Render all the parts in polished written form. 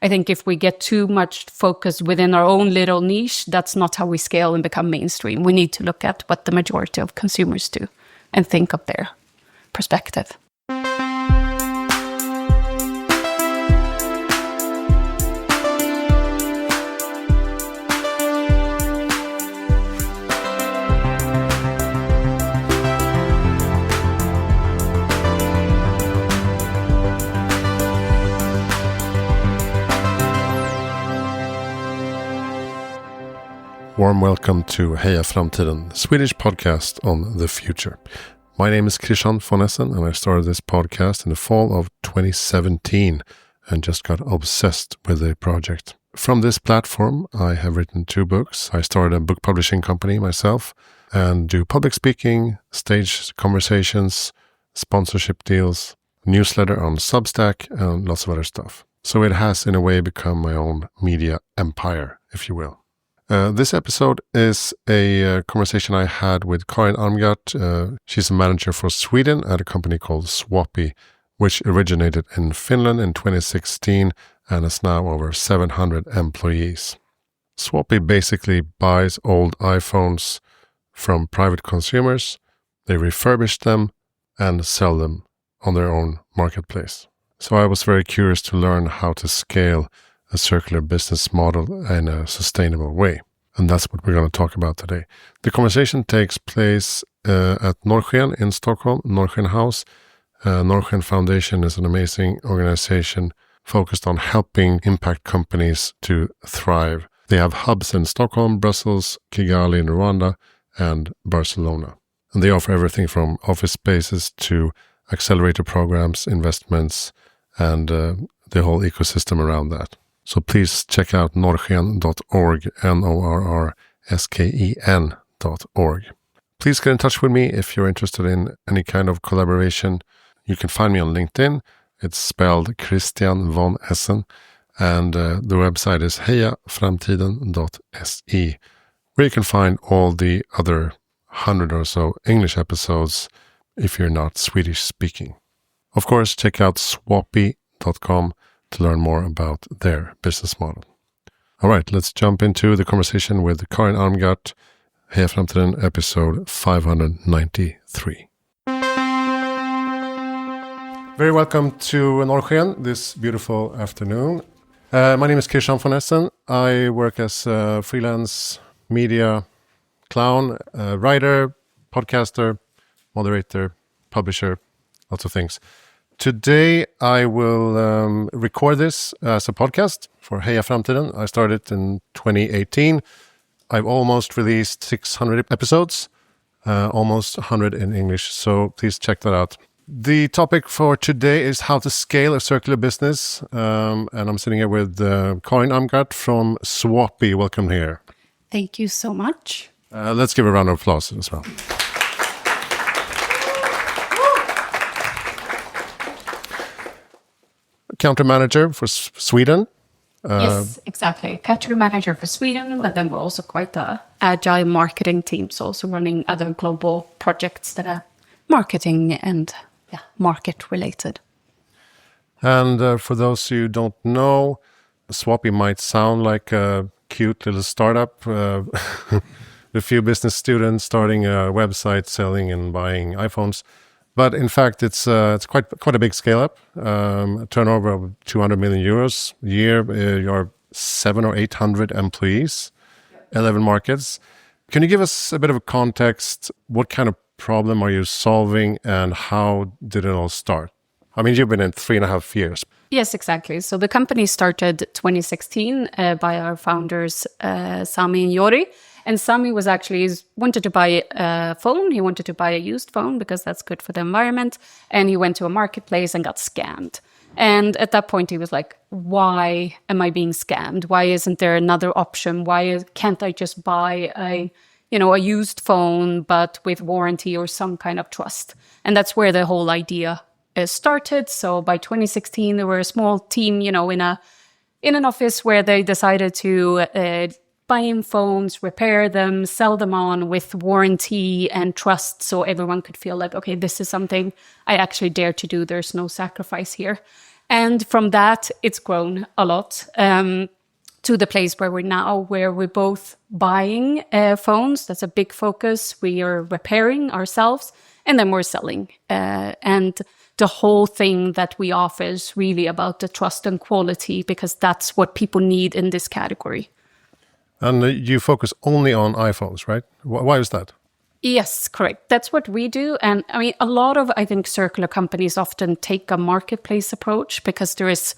I think if we get too much focused within our own little niche, that's not how we scale and become mainstream. We need to look at what the majority of consumers do and think of their perspective. Warm welcome to Heja Framtiden, the Swedish podcast on the future. My name is Karin Armgarth, and I started this podcast in the fall of 2017 and just got obsessed with the project. From this platform, I have written 2 books. I started a book publishing company myself and do public speaking, stage conversations, sponsorship deals, newsletter on Substack, and lots of other stuff. So it has, in a way, become my own media empire, if you will. This episode is a conversation I had with Karin Armgarth. She's a manager for Sweden at a company called Swappy, which originated in Finland in 2016 and is now over 700 employees. Swappy basically buys old iPhones from private consumers, they refurbish them and sell them on their own marketplace. So I was very curious to learn how to scale a circular business model in a sustainable way. And that's what we're going to talk about today. The conversation takes place at Norrsken in Stockholm, Norrsken House. Norrsken Foundation is an amazing organization focused on helping impact companies to thrive. They have hubs in Stockholm, Brussels, Kigali in Rwanda, and Barcelona. And they offer everything from office spaces to accelerator programs, investments, and the whole ecosystem around that. So please check out norrsken.org, norrsken.org. Please get in touch with me if you're interested in any kind of collaboration. You can find me on LinkedIn. It's spelled Christian von Essen. And the website is hejaframtiden.se, where you can find all the other 100 or so English episodes if you're not Swedish speaking. Of course, check out swappy.com to learn more about their business model. All right, let's jump into the conversation with Karin Armgarth, Heja Framtiden, episode 593. Very welcome to Norrsken this beautiful afternoon. My name is Christian von Essen. I work as a freelance media clown, writer, podcaster, moderator, publisher, lots of things. Today, I will record this as a podcast for Heja Framtiden. I started in 2018. I've almost released 600 episodes, almost 100 in English, so please check that out. The topic for today is how to scale a circular business, and I'm sitting here with Karin Armgarth from Swappy. Welcome here. Thank you so much. Let's give a round of applause as well. Country manager for Sweden. Yes, exactly. Country manager for Sweden, but then we're also quite an agile marketing team, so also running other global projects that are marketing and market related. And for those who don't know, Swappy might sound like a cute little startup. A few business students starting a website, selling and buying iPhones. But in fact, it's quite a big scale up. A turnover of 200 million euros a year. You're 700 or 800 employees, 11 markets. Can you give us a bit of a context? What kind of problem are you solving, and how did it all start? I mean, you've been in 3.5 years. Yes, exactly. So the company started 2016 by our founders, Sami and Jori. And Sami was wanted to buy a phone. He wanted to buy a used phone because that's good for the environment. And he went to a marketplace and got scammed. And at that point, he was like, why am I being scammed? Why isn't there another option? Why can't I just buy a used phone, but with warranty or some kind of trust? And that's where the whole idea started. So by 2016, there were a small team, in an office where they decided to buy in phones, repair them, sell them on with warranty and trust, so everyone could feel like, okay, this is something I actually dare to do. There's no sacrifice here. And from that, it's grown a lot to the place where we're now, where we're both buying phones. That's a big focus. We are repairing ourselves, and then we're selling. And the whole thing that we offer is really about the trust and quality, because that's what people need in this category. And you focus only on iPhones, right? Why is that? Yes, correct. That's what we do. And I mean, a lot of, I think, circular companies often take a marketplace approach because there is,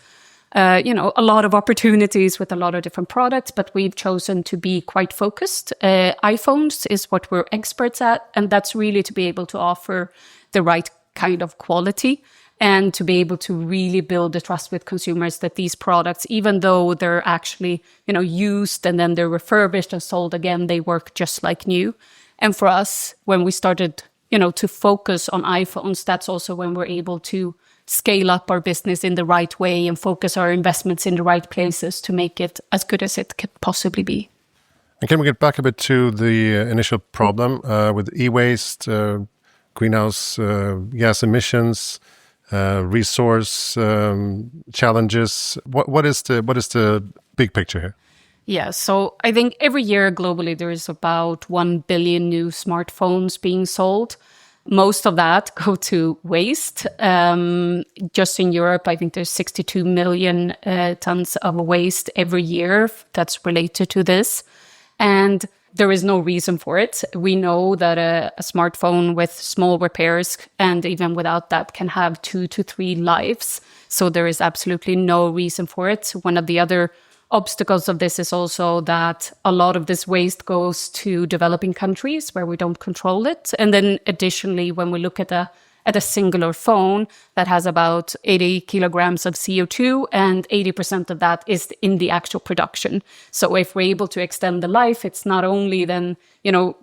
a lot of opportunities with a lot of different products, but we've chosen to be quite focused. iPhones is what we're experts at, and that's really to be able to offer the right kind of quality and to be able to really build the trust with consumers that these products, even though they're actually, used and then they're refurbished and sold again, they work just like new. And for us, when we started, to focus on iPhones, that's also when we're able to scale up our business in the right way and focus our investments in the right places to make it as good as it could possibly be. And can we get back a bit to the initial problem with e-waste, greenhouse gas emissions, resource challenges? What is the big picture here? Yeah, so I think every year globally there is about 1 billion new smartphones being sold. Most of that go to waste. Just in Europe, I think there's 62 million tons of waste every year that's related to this. And there is no reason for it. We know that a smartphone with small repairs, and even without that, can have 2 to 3 lives. So there is absolutely no reason for it. One of the other obstacles of this is also that a lot of this waste goes to developing countries where we don't control it. And then additionally, when we look at a singular phone that has about 80 kilograms of CO2, and 80% of that is in the actual production. So if we're able to extend the life, it's not only then,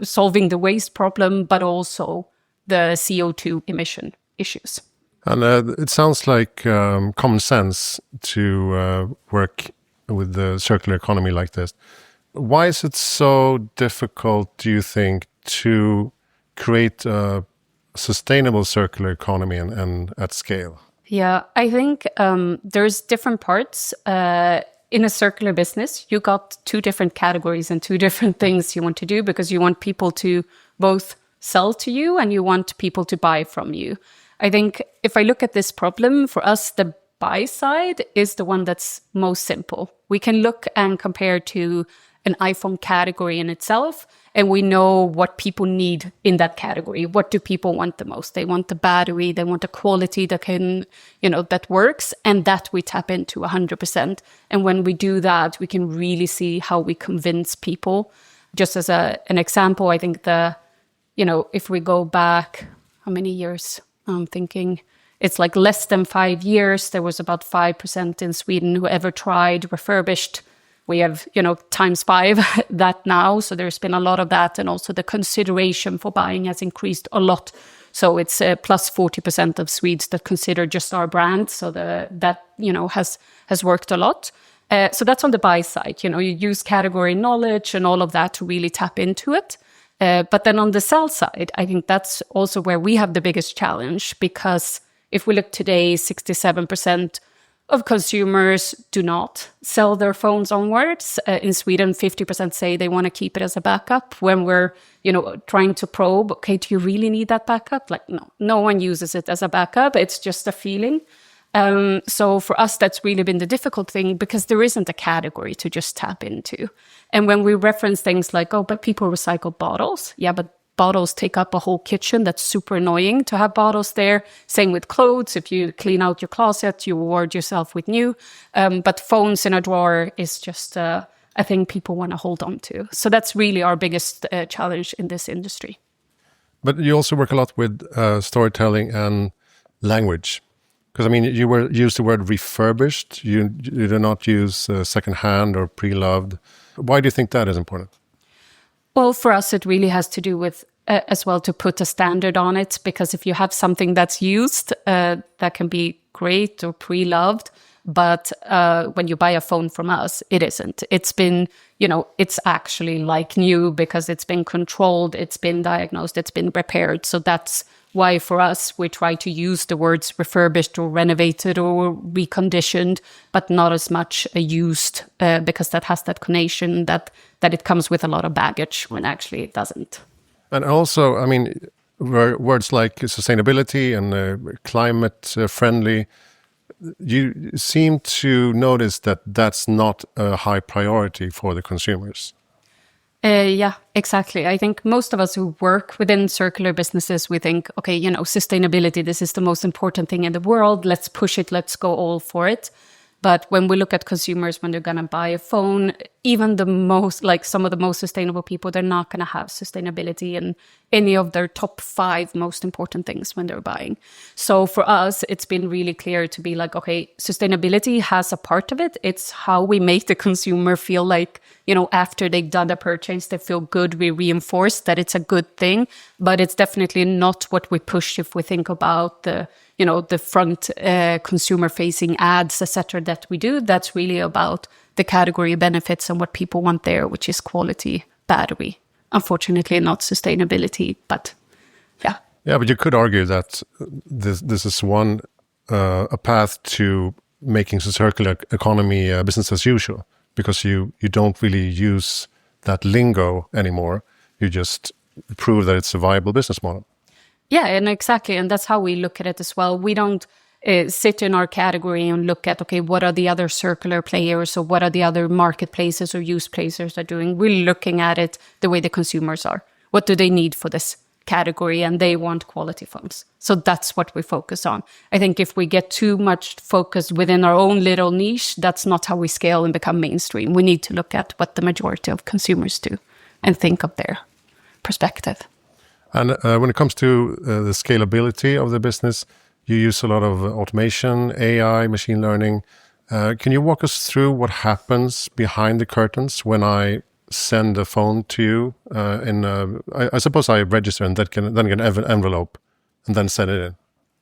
solving the waste problem, but also the CO2 emission issues. And it sounds like common sense to work with the circular economy like this. Why is it so difficult, do you think, to create a sustainable circular economy and at scale? Yeah, I think there's different parts. In a circular business, you got 2 different categories and 2 different things you want to do, because you want people to both sell to you and you want people to buy from you. I think if I look at this problem, for us, the buy side is the one that's most simple. We can look and compare to an iPhone category in itself, and we know what people need in that category. What do people want the most? They want the battery, they want the quality that can, that works, and that we tap into 100%. And when we do that, we can really see how we convince people. Just as an example, I think if we go back, how many years? I'm thinking it's like less than 5 years. There was about 5% in Sweden who ever tried refurbished. We have, times 5 that now. So there's been a lot of that. And also the consideration for buying has increased a lot. So it's plus 40% of Swedes that consider just our brand. So that has worked a lot. So that's on the buy side. You use category knowledge and all of that to really tap into it. But then on the sell side, I think that's also where we have the biggest challenge, because if we look today, 67% of consumers do not sell their phones onwards. In Sweden, 50% say they want to keep it as a backup. When we're, trying to probe, okay, do you really need that backup? Like, no one uses it as a backup. It's just a feeling. So for us, that's really been the difficult thing, because there isn't a category to just tap into. And when we reference things like, but people recycle bottles. Yeah, but bottles take up a whole kitchen. That's super annoying to have bottles there. Same with clothes. If you clean out your closet, you reward yourself with new. But phones in a drawer is just a thing people want to hold on to. So that's really our biggest challenge in this industry. But you also work a lot with storytelling and language. Because, you use the word refurbished. You do not use secondhand or pre-loved. Why do you think that is important? Well, for us, it really has to do with, as well, to put a standard on it. Because if you have something that's used, that can be great or pre-loved, But when you buy a phone from us, it isn't. It's been, it's actually like new because it's been controlled, it's been diagnosed, it's been repaired. So that's why for us, we try to use the words refurbished or renovated or reconditioned, but not as much used because that has that connotation that it comes with a lot of baggage when actually it doesn't. And also, I mean, words like sustainability and climate friendly, you seem to notice that that's not a high priority for the consumers. Yeah, exactly. I think most of us who work within circular businesses, we think, okay, sustainability, this is the most important thing in the world. Let's push it. Let's go all for it. But when we look at consumers, when they're going to buy a phone, even some of the most sustainable people, they're not going to have sustainability in any of their top 5 most important things when they're buying. So for us, it's been really clear to be like, okay, sustainability has a part of it. It's how we make the consumer feel like, after they've done the purchase, they feel good. We reinforce that it's a good thing, but it's definitely not what we push if we think about the front consumer-facing ads, etc. that we do. That's really about the category benefits and what people want there, which is quality, battery. Unfortunately, not sustainability, but yeah. Yeah, but you could argue that this is a path to making the circular economy business as usual, because you don't really use that lingo anymore. You just prove that it's a viable business model. Yeah, and exactly. And that's how we look at it as well. We don't sit in our category and look at, okay, what are the other circular players or what are the other marketplaces or use places are doing? We're looking at it the way the consumers are. What do they need for this category? And they want quality phones. So that's what we focus on. I think if we get too much focused within our own little niche, that's not how we scale and become mainstream. We need to look at what the majority of consumers do and think of their perspective. And when it comes to the scalability of the business, you use a lot of automation, AI, machine learning. Can you walk us through what happens behind the curtains when I send a phone to you? I suppose I register and then get an envelope and then send it in.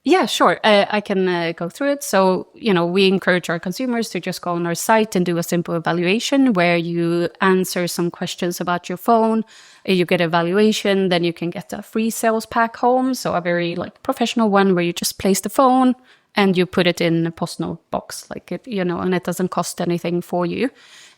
Yeah, sure. I can go through it. So, we encourage our consumers to just go on our site and do a simple evaluation where you answer some questions about your phone. You get evaluation, then you can get a free sales pack home. So a very professional one where you just place the phone and you put it in a post-note box, and it doesn't cost anything for you.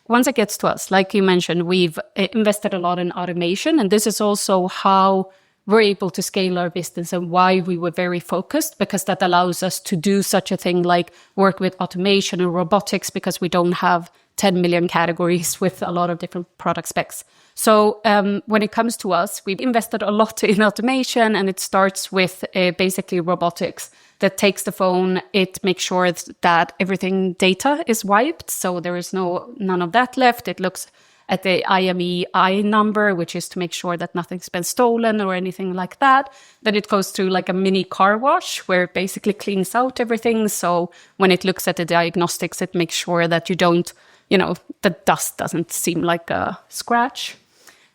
Once it gets to us, like you mentioned, we've invested a lot in automation, and this is also how we're able to scale our business and why we were very focused, because that allows us to do such a thing like work with automation and robotics, because we don't have 10 million categories with a lot of different product specs. So when it comes to us, we've invested a lot in automation, and it starts with basically robotics that takes the phone. It makes sure that everything data is wiped, so there is none of that left. It looks at the IMEI number, which is to make sure that nothing's been stolen or anything like that. Then it goes through like a mini car wash where it basically cleans out everything. So when it looks at the diagnostics, it makes sure that you don't, the dust doesn't seem like a scratch.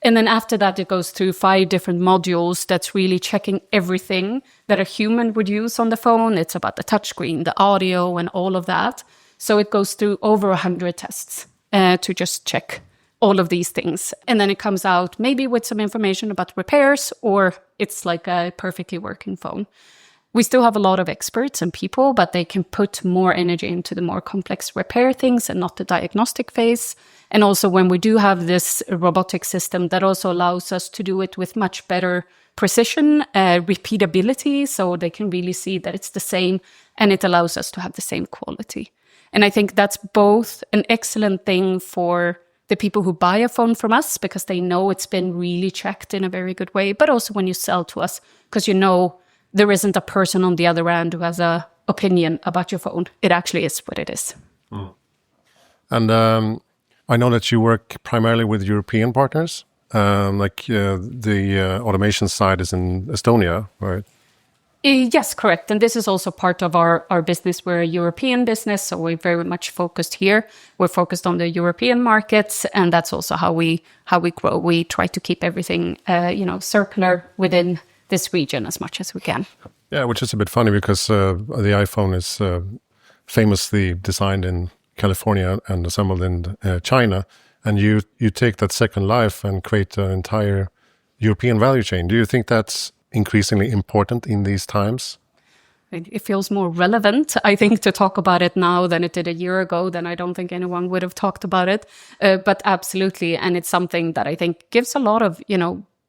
And then after that, it goes through 5 different modules that's really checking everything that a human would use on the phone. It's about the touchscreen, the audio, and all of that. So it goes through over 100 tests to just check all of these things. And then it comes out maybe with some information about repairs, or it's like a perfectly working phone. We still have a lot of experts and people, but they can put more energy into the more complex repair things and not the diagnostic phase. And also when we do have this robotic system, that also allows us to do it with much better precision, repeatability, so they can really see that it's the same, and it allows us to have the same quality. And I think that's both an excellent thing for the people who buy a phone from us, because they know it's been really checked in a very good way, but also when you sell to us, because there isn't a person on the other end who has an opinion about your phone. It actually is what it is. Mm. And I know that you work primarily with European partners, the automation side is in Estonia, right? Yes, correct. And this is also part of our business. We're a European business, so we're very much focused here. We're focused on the European markets, and that's also how we grow. We try to keep everything, circular within this region as much as we can. Yeah, which is a bit funny because the iPhone is famously designed in California and assembled in China, and you take that second life and create an entire European value chain. Do you think that's increasingly important in these times? It feels more relevant, I think, to talk about it now than it did a year ago. Then I don't think anyone would have talked about it. But absolutely. And it's something that I think gives a lot of,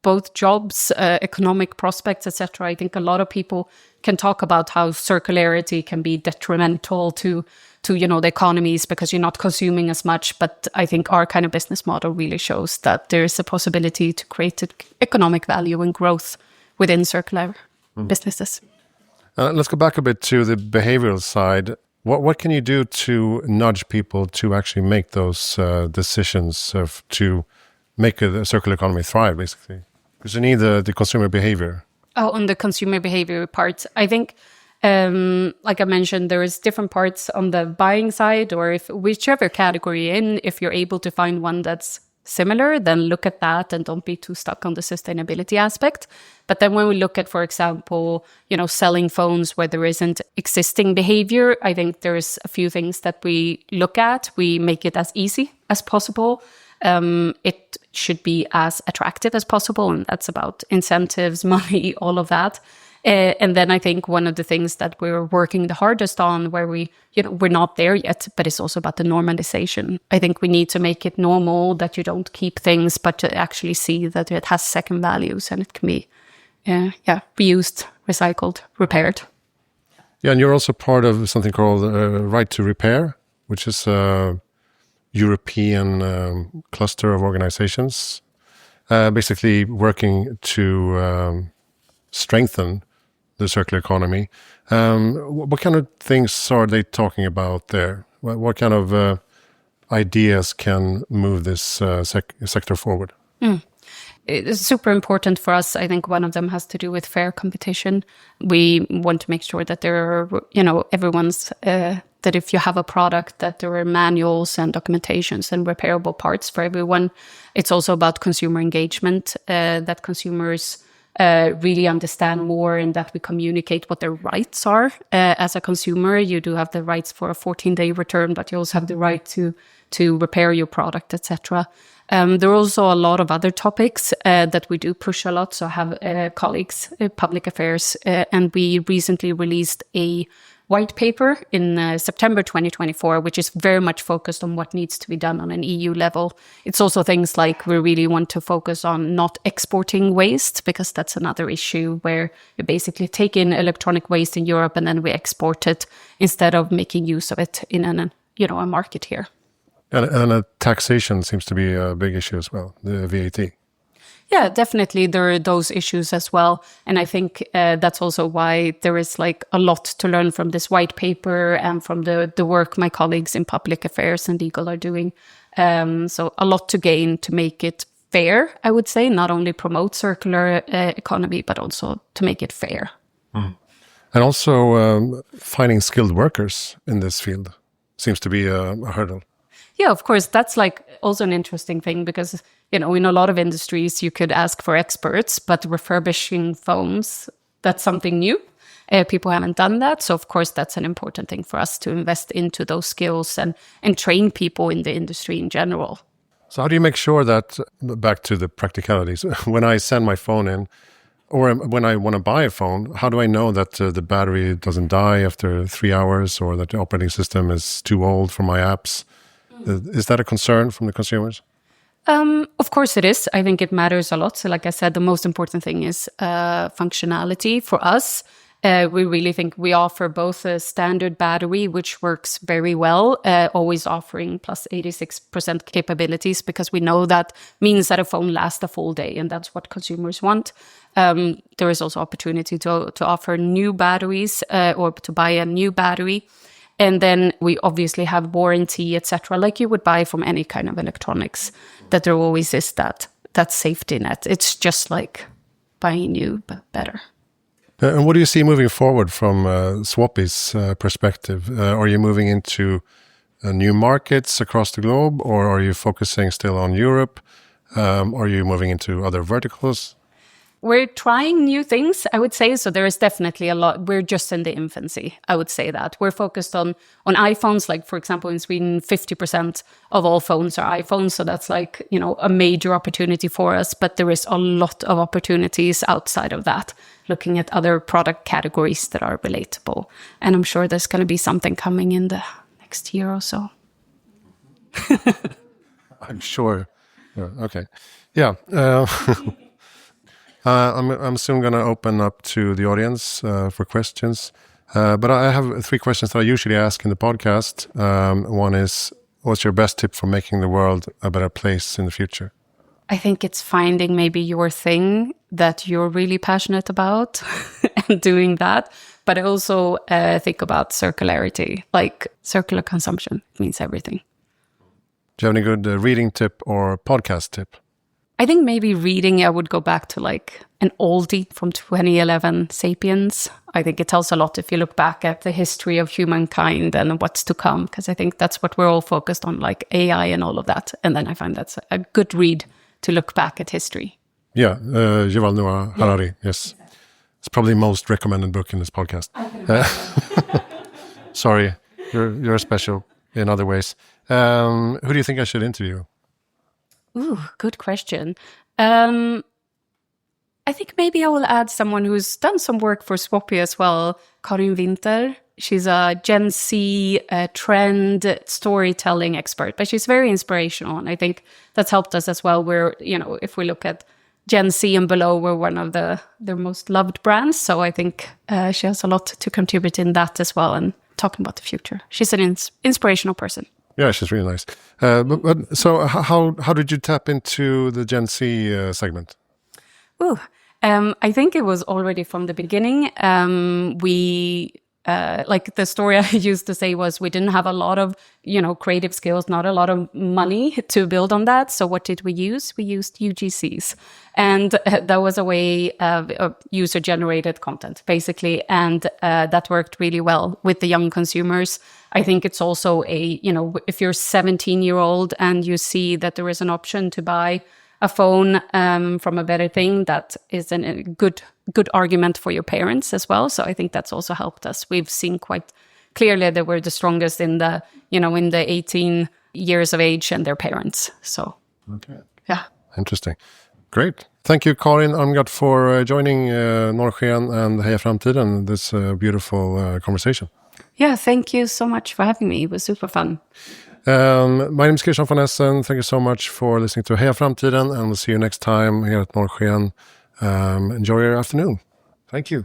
both jobs, economic prospects, etc. I think a lot of people can talk about how circularity can be detrimental to the economies because you're not consuming as much. But I think our kind of business model really shows that there's a possibility to create economic value and growth within circular businesses. Let's go back a bit to the behavioral side. What can you do to nudge people to actually make those decisions to make a circular economy thrive, basically? Because you need the consumer behavior. Oh, on the consumer behavior part, I think, like I mentioned, there is different parts on the buying side, or whichever category you're in, if you're able to find one that's similar, then look at that and don't be too stuck on the sustainability aspect. But then when we look at, for example, selling phones where there isn't existing behavior, I think there's a few things that we look at. We make it as easy as possible. It should be as attractive as possible, and that's about incentives, money, all of that. And then I think one of the things that we're working the hardest on, where we're not there yet, but it's also about the normalization. I think we need to make it normal that you don't keep things, but to actually see that it has second values and it can be, reused, recycled, repaired. Yeah, and you're also part of something called Right to Repair, which is a European cluster of organizations, basically working to strengthen the circular economy. What kind of things are they talking about there? What kind of ideas can move this sector forward? It's super important for us. I think one of them has to do with fair competition. We want to make sure that there are, everyone's, that if you have a product, that there are manuals and documentations and repairable parts for everyone. It's also about consumer engagement, that consumers really understand more and that we communicate what their rights are. As a consumer, you do have the rights for a 14-day return, but you also have the right to repair your product, etc. There are also a lot of other topics that we do push a lot. So I have colleagues, public affairs, and we recently released a white paper in September 2024, which is very much focused on what needs to be done on an EU level. It's also things like we really want to focus on not exporting waste, because that's another issue where you basically take in electronic waste in Europe and then we export it instead of making use of it in a market here. And taxation seems to be a big issue as well, the VAT. Yeah, definitely. There are those issues as well. And I think that's also why there is a lot to learn from this white paper and from the work my colleagues in public affairs and legal are doing. So a lot to gain to make it fair, I would say, not only promote circular economy, but also to make it fair. Mm. And also finding skilled workers in this field seems to be a hurdle. Yeah, of course, that's also an interesting thing because, in a lot of industries, you could ask for experts, but refurbishing phones, that's something new. People haven't done that. So, of course, that's an important thing for us to invest into those skills and train people in the industry in general. So how do you make sure that, back to the practicalities, when I send my phone in, or when I want to buy a phone, how do I know that the battery doesn't die after 3 hours or that the operating system is too old for my apps? Is that a concern from the consumers? Of course it is. I think it matters a lot. So like I said, the most important thing is functionality for us. We really think we offer both a standard battery, which works very well, always offering plus 86% capabilities, because we know that means that a phone lasts a full day, and that's what consumers want. There is also opportunity to offer new batteries or to buy a new battery. And then we obviously have warranty, etc., like you would buy from any kind of electronics, that there always is that safety net. It's just like buying new, but better. And what do you see moving forward from Swappy's perspective? Are you moving into new markets across the globe, or are you focusing still on Europe? Are you moving into other verticals? We're trying new things, I would say. So there is definitely a lot. We're just in the infancy, I would say that. We're focused on iPhones. Like, for example, in Sweden, 50% of all phones are iPhones. So that's like, a major opportunity for us. But there is a lot of opportunities outside of that, looking at other product categories that are relatable. And I'm sure there's going to be something coming in the next year or so. I'm sure. Okay. Yeah. I'm soon going to open up to the audience for questions. But I have 3 questions that I usually ask in the podcast. One is, what's your best tip for making the world a better place in the future? I think it's finding maybe your thing that you're really passionate about and doing that. But I also think about circularity, like circular consumption means everything. Do you have any good reading tip or podcast tip? I think maybe reading, I would go back to like an oldie from 2011, Sapiens. I think it tells a lot if you look back at the history of humankind and what's to come, because I think that's what we're all focused on, like AI and all of that. And then I find that's a good read to look back at history. Yeah, Yuval Noah Harari, yes. It's probably the most recommended book in this podcast. Sorry, you're special in other ways. Who do you think I should interview? Ooh, good question. I think maybe I will add someone who's done some work for Swappy as well, Karin Armgarth. She's a Gen Z trend storytelling expert, but she's very inspirational. And I think that's helped us as well. We're, if we look at Gen Z and below, we're one of their most loved brands. So I think she has a lot to contribute in that as well and talking about the future. She's an inspirational person. Yeah, she's really nice. But so how did you tap into the Gen Z segment? I think it was already from the beginning. Like the story I used to say was we didn't have a lot of, creative skills, not a lot of money to build on that. So what did we use? We used UGCs. And that was a way of user-generated content, basically. And that worked really well with the young consumers. I think it's also if you're 17-year-old and you see that there is an option to buy a phone from a better thing, that is a good argument for your parents as well. So I think that's also helped us. We've seen quite clearly that we're the strongest in the 18 years of age and their parents. So, okay. Yeah. Interesting. Great. Thank you, Karin Armgarth, for joining Norrsken and Heja Framtiden, this beautiful conversation. Yeah, thank you so much for having me. It was super fun. My name is Karin Armgarth. Thank you so much for listening to Heja Framtiden, and we'll see you next time here at Norrsken. Enjoy your afternoon. Thank you.